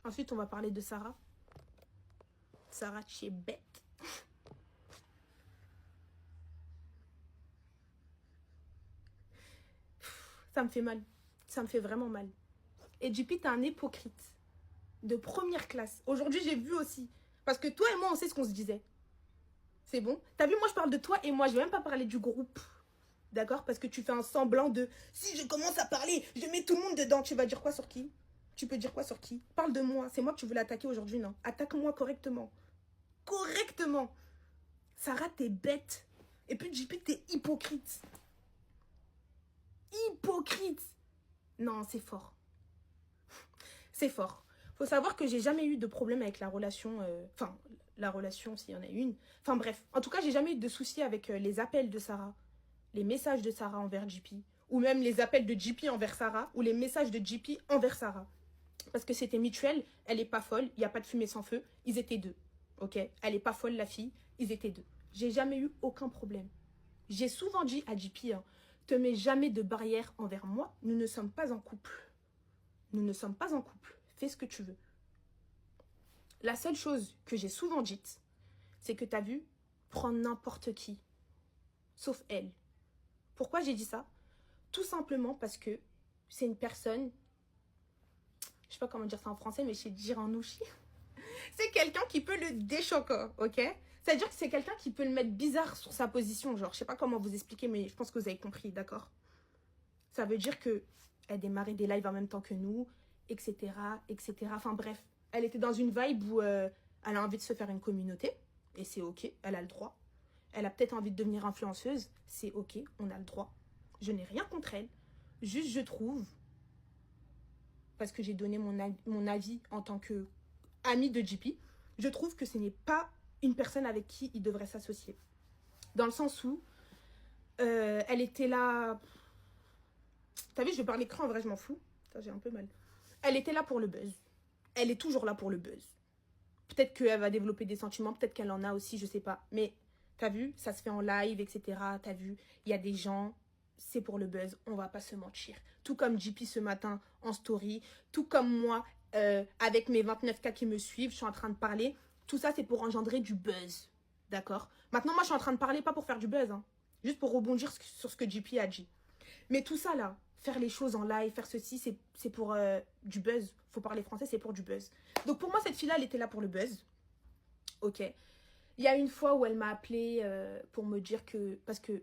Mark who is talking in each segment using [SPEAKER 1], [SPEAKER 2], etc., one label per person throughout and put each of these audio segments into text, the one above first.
[SPEAKER 1] Ensuite, on va parler de Sarah. Sarah, tu es bête. Ça me fait mal. Ça me fait vraiment mal. Et JP, t'es un hypocrite. De première classe. Aujourd'hui, j'ai vu aussi. Parce que toi et moi, on sait ce qu'on se disait. C'est bon? T'as vu, moi, je parle de toi et moi. Je vais même pas parler du groupe. D'accord? Parce que tu fais un semblant de... Si je commence à parler, je mets tout le monde dedans. Tu vas dire quoi sur qui? Tu peux dire quoi sur qui? Parle de moi. C'est moi que tu veux l'attaquer aujourd'hui, non? Attaque-moi correctement. Correctement. Sarah, t'es bête. Et puis, JP, t'es hypocrite. Hypocrite. Non, c'est fort. C'est fort. Faut savoir que j'ai jamais eu de problème avec la relation... Enfin, la relation, s'il y en a une. Enfin, bref. En tout cas, j'ai jamais eu de soucis avec les appels de Sarah. Les messages de Sarah envers JP. Ou même les appels de JP envers Sarah. Ou les messages de JP envers Sarah. Parce que c'était mutuel. Elle est pas folle. Il n'y a pas de fumée sans feu. Ils étaient deux. Ok? Elle est pas folle, la fille. Ils étaient deux. J'ai jamais eu aucun problème. J'ai souvent dit à JP, hein, te mets jamais de barrière envers moi. Nous ne sommes pas en couple. Nous ne sommes pas en couple. Fais ce que tu veux. La seule chose que j'ai souvent dite, c'est que tu as vu, prendre n'importe qui. Sauf elle. Pourquoi j'ai dit ça? Tout simplement parce que c'est une personne, je sais pas comment dire ça en français, mais je sais dire en ouchi. C'est quelqu'un qui peut le déchoquer, ok? C'est-à-dire que c'est quelqu'un qui peut le mettre bizarre sur sa position. Genre, je sais pas comment vous expliquer, mais je pense que vous avez compris, d'accord? Ça veut dire que elle démarrait des lives en même temps que nous, etc., etc. Enfin bref, elle était dans une vibe où elle a envie de se faire une communauté, et c'est ok, elle a le droit. Elle a peut-être envie de devenir influenceuse, c'est ok, on a le droit. Je n'ai rien contre elle. Juste, je trouve, parce que j'ai donné mon avis en tant que amie de JP, je trouve que ce n'est pas une personne avec qui il devrait s'associer. Dans le sens où elle était là... T'as vu, je parle écran, en vrai, je m'en fous. J'ai un peu mal. Elle était là pour le buzz. Elle est toujours là pour le buzz. Peut-être qu'elle va développer des sentiments, peut-être qu'elle en a aussi, je sais pas. Mais t'as vu, ça se fait en live, etc. T'as vu, il y a des gens, c'est pour le buzz, on va pas se mentir. Tout comme JP ce matin en story, tout comme moi avec mes 29K qui me suivent, je suis en train de parler. Tout ça, c'est pour engendrer du buzz. D'accord? Maintenant, moi, je suis en train de parler, pas pour faire du buzz, hein. Juste pour rebondir sur ce que JP a dit. Mais tout ça, là, faire les choses en live, faire ceci, c'est pour du buzz. Faut parler français, c'est pour du buzz. Donc, pour moi, cette fille-là, elle était là pour le buzz. Ok. Il y a une fois où elle m'a appelé pour me dire que... Parce que,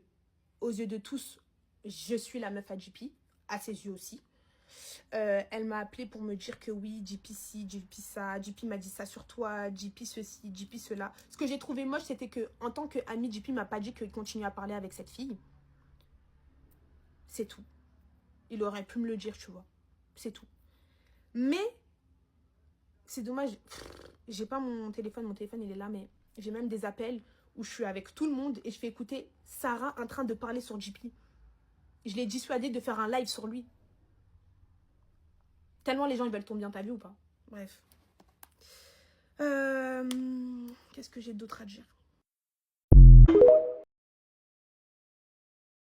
[SPEAKER 1] aux yeux de tous, je suis la meuf à JP. À ses yeux aussi. Elle m'a appelé pour me dire que oui, JP ci, JP ça, JP m'a dit ça sur toi, JP ceci, JP cela. Ce que j'ai trouvé moche, c'était que en tant qu'ami, JP m'a pas dit qu'il continue à parler avec cette fille. C'est tout. Il aurait pu me le dire, tu vois. C'est tout. Mais, c'est dommage. J'ai pas mon téléphone il est là, mais j'ai même des appels où je suis avec tout le monde et je fais écouter Sarah en train de parler sur JP. Je l'ai dissuadé de faire un live sur lui. Tellement les gens, ils veulent ton bien, t'as vu ou pas? Bref. Qu'est-ce que j'ai d'autre à dire?